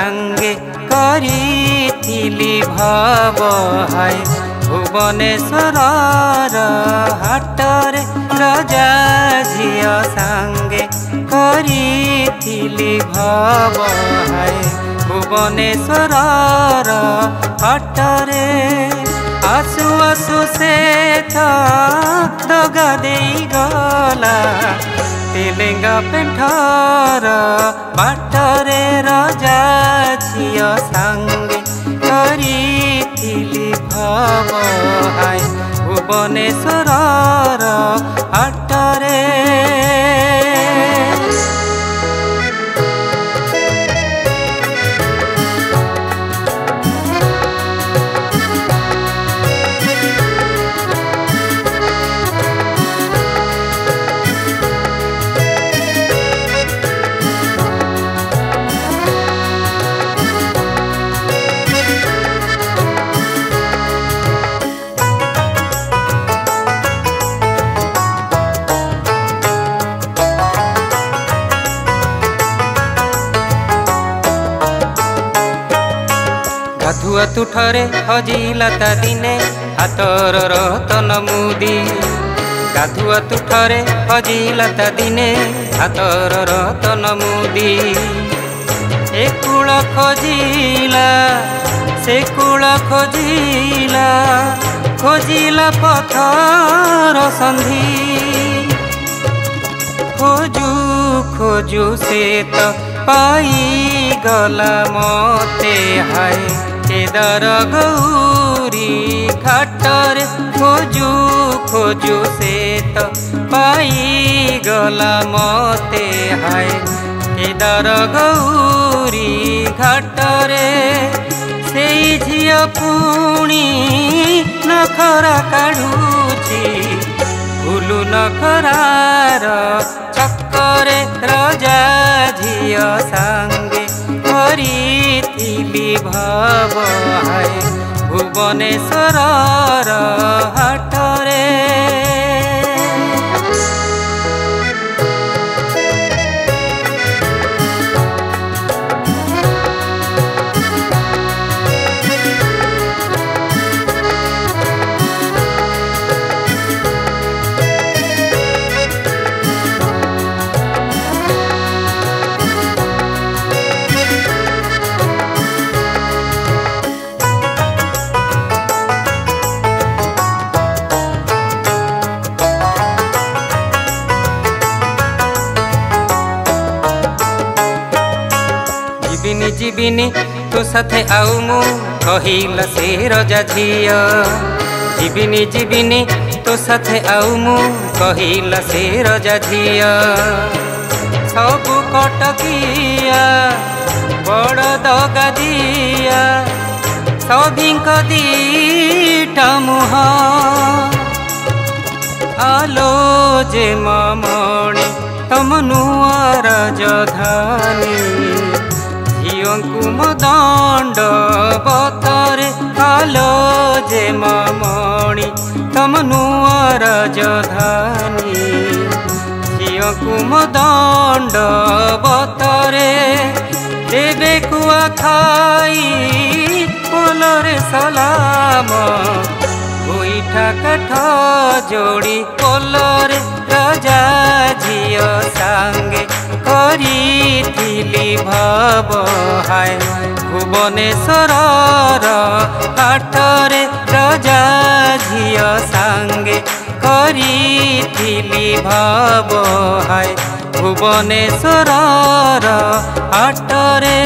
सांगे करिथिली भव हाय भुवनेश्वर हाटरे रजा झियो सांगे करिथिली भव हाय भुवनेश्वर हाटरे आसु आसु से दगा देई गला तेलेंगा पेंठर बाटरे रजा झियो सांगे करिथिली भव हाय भुवनेश्वर हाटरे गाधुआ तुठरे हजिला ता दिने हातर रतन मुदी गाधुआ तुठरे हजिला ता दिने हातर रतन मुदी ए कूल खोजिला से कूल खोजिला खोजिला पथर संधि खोजू खोजू से तो पाई गला मोते हाय केदार गौरी घाटरे खोजू खोजू से तो पाई गला मोते हाय केदार गौरी घाटरे से झियो पुणी नखरा काढ़ुची भूलु नखरार चक्करे रजा झियो सांगे करिथिली भव हाय भुवनेश्वर हाटरे जीविनी तो साथे आउ मु कहिला से रजा झियो जीविनी जीविनी तो साथे आउ मु कहिला से रजा झियो सबु कटकिया बड़ दगा दिया सभिंक दीटा मुह आलो जे ममणी तम नुआ राजधानी झियोंकु दंड बतरे आलो जे ममणी तम नुआ राजधानी झियोंकु दंड बतरे देवे कुआ खाई पोलरे सलाम गोईठा काठ जोड़ी पोलरे राजा झियो सांगे करिथिली भव हाय भुवनेश्वर हाटरे रजा झियो सांगे करिथिली भव हाय भुवनेश्वर हाटरे।